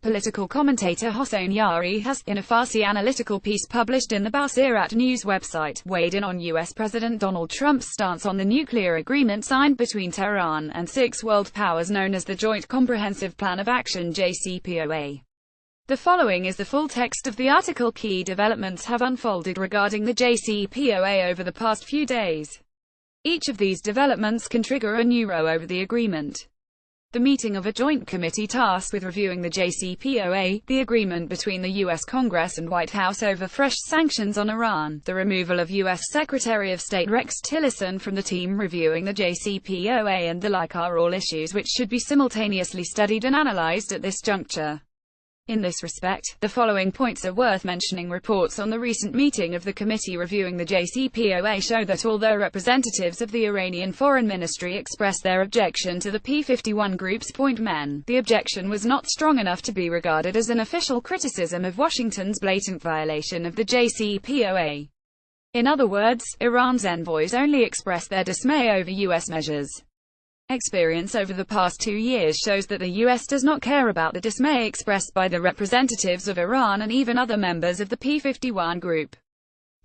Political commentator Hossein Yari has, in a Farsi analytical piece published in the Basirat news website, weighed in on U.S. President Donald Trump's stance on the nuclear agreement signed between Tehran and six world powers known as the Joint Comprehensive Plan of Action (JCPOA). The following is the full text of the article. Key developments have unfolded regarding the JCPOA over the past few days. Each of these developments can trigger a new row over the agreement. The meeting of a joint committee tasked with reviewing the JCPOA, the agreement between the U.S. Congress and White House over fresh sanctions on Iran, the removal of U.S. Secretary of State Rex Tillerson from the team reviewing the JCPOA, and the like are all issues which should be simultaneously studied and analyzed at this juncture. In this respect, the following points are worth mentioning. Reports on the recent meeting of the committee reviewing the JCPOA show that although representatives of the Iranian Foreign Ministry expressed their objection to the P-51 group's point men, the objection was not strong enough to be regarded as an official criticism of Washington's blatant violation of the JCPOA. In other words, Iran's envoys only expressed their dismay over U.S. measures. Experience over the past 2 years shows that the U.S. does not care about the dismay expressed by the representatives of Iran and even other members of the P-51 group.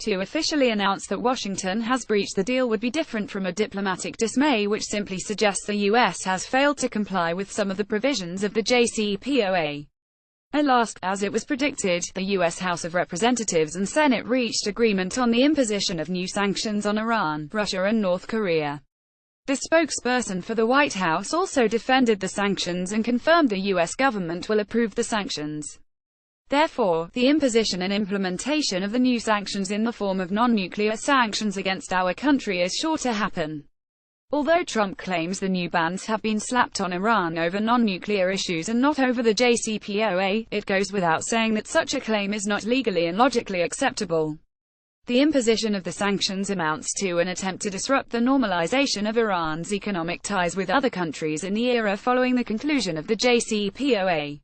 To officially announce that Washington has breached the deal would be different from a diplomatic dismay which simply suggests the U.S. has failed to comply with some of the provisions of the JCPOA. At last, as it was predicted, the U.S. House of Representatives and Senate reached agreement on the imposition of new sanctions on Iran, Russia and North Korea. The spokesperson for the White House also defended the sanctions and confirmed the U.S. government will approve the sanctions. Therefore, the imposition and implementation of the new sanctions in the form of non-nuclear sanctions against our country is sure to happen. Although Trump claims the new bans have been slapped on Iran over non-nuclear issues and not over the JCPOA, it goes without saying that such a claim is not legally and logically acceptable. The imposition of the sanctions amounts to an attempt to disrupt the normalization of Iran's economic ties with other countries in the era following the conclusion of the JCPOA.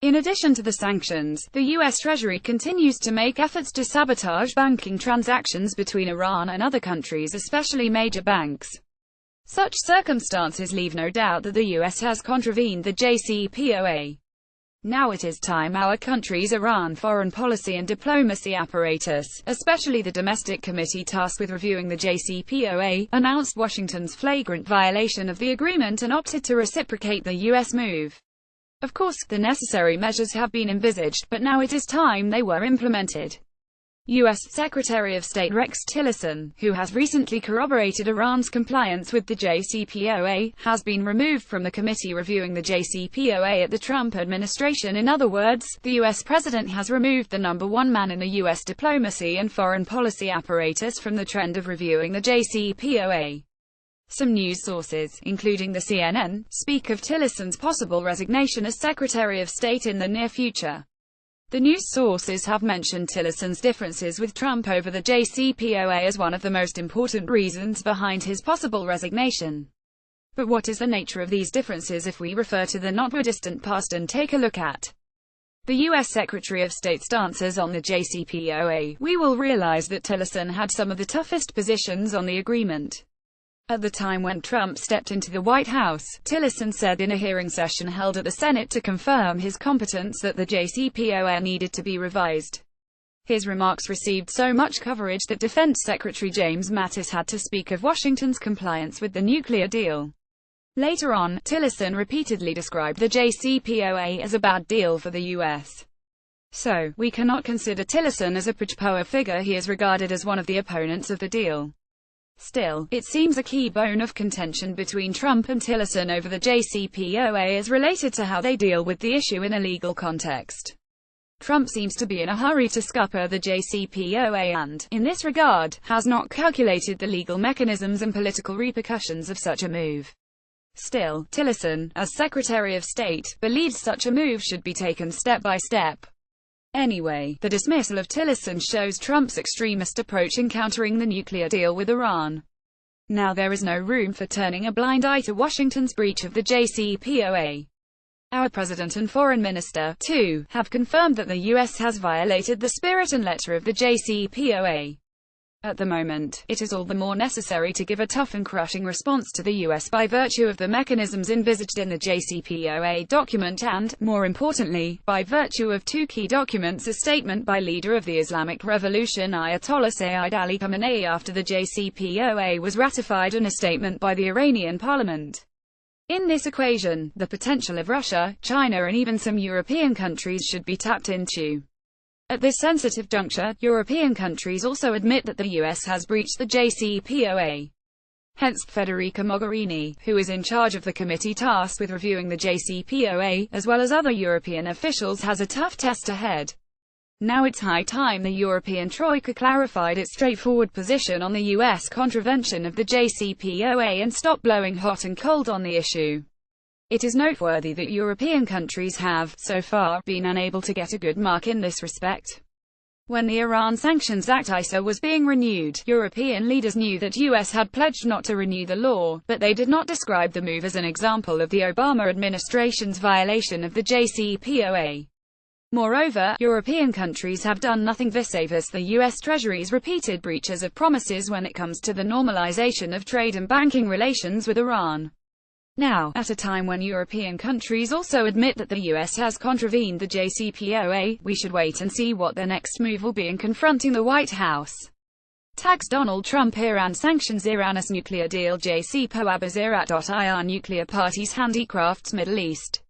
In addition to the sanctions, the U.S. Treasury continues to make efforts to sabotage banking transactions between Iran and other countries, especially major banks. Such circumstances leave no doubt that the U.S. has contravened the JCPOA. Now it is time our country's Iran foreign policy and diplomacy apparatus, especially the domestic committee tasked with reviewing the JCPOA, announced Washington's flagrant violation of the agreement and opted to reciprocate the U.S. move. Of course, the necessary measures have been envisaged, but now it is time they were implemented. U.S. Secretary of State Rex Tillerson, who has recently corroborated Iran's compliance with the JCPOA, has been removed from the committee reviewing the JCPOA at the Trump administration. In other words, the U.S. president has removed the number one man in the U.S. diplomacy and foreign policy apparatus from the trend of reviewing the JCPOA. Some news sources, including the CNN, speak of Tillerson's possible resignation as Secretary of State in the near future. The news sources have mentioned Tillerson's differences with Trump over the JCPOA as one of the most important reasons behind his possible resignation. But what is the nature of these differences if we refer to the not-too-distant past and take a look at the U.S. Secretary of State's stances on the JCPOA, we will realize that Tillerson had some of the toughest positions on the agreement. At the time when Trump stepped into the White House, Tillerson said in a hearing session held at the Senate to confirm his competence that the JCPOA needed to be revised. His remarks received so much coverage that Defense Secretary James Mattis had to speak of Washington's compliance with the nuclear deal. Later on, Tillerson repeatedly described the JCPOA as a bad deal for the U.S. So, we cannot consider Tillerson as a power figure. He is regarded as one of the opponents of the deal. Still, it seems a key bone of contention between Trump and Tillerson over the JCPOA is related to how they deal with the issue in a legal context. Trump seems to be in a hurry to scupper the JCPOA and, in this regard, has not calculated the legal mechanisms and political repercussions of such a move. Still, Tillerson, as Secretary of State, believes such a move should be taken step by step. Anyway, the dismissal of Tillerson shows Trump's extremist approach in countering the nuclear deal with Iran. Now there is no room for turning a blind eye to Washington's breach of the JCPOA. Our President and Foreign Minister, too, have confirmed that the U.S. has violated the spirit and letter of the JCPOA. At the moment, it is all the more necessary to give a tough and crushing response to the US by virtue of the mechanisms envisaged in the JCPOA document and, more importantly, by virtue of two key documents: a statement by leader of the Islamic Revolution Ayatollah Sayyid Ali Khamenei after the JCPOA was ratified, and a statement by the Iranian parliament. In this equation, the potential of Russia, China and even some European countries should be tapped into. At this sensitive juncture, European countries also admit that the US has breached the JCPOA. Hence, Federica Mogherini, who is in charge of the committee tasked with reviewing the JCPOA, as well as other European officials, has a tough test ahead. Now it's high time the European Troika clarified its straightforward position on the US contravention of the JCPOA and stop blowing hot and cold on the issue. It is noteworthy that European countries have, so far, been unable to get a good mark in this respect. When the Iran Sanctions Act (ISA) was being renewed, European leaders knew that US had pledged not to renew the law, but they did not describe the move as an example of the Obama administration's violation of the JCPOA. Moreover, European countries have done nothing vis-a-vis the US Treasury's repeated breaches of promises when it comes to the normalization of trade and banking relations with Iran. Now, at a time when European countries also admit that the US has contravened the JCPOA, we should wait and see what their next move will be in confronting the White House. Tags Donald Trump Iran sanctions Iran's nuclear deal JCPOA Iran nuclear parties handicrafts Middle East.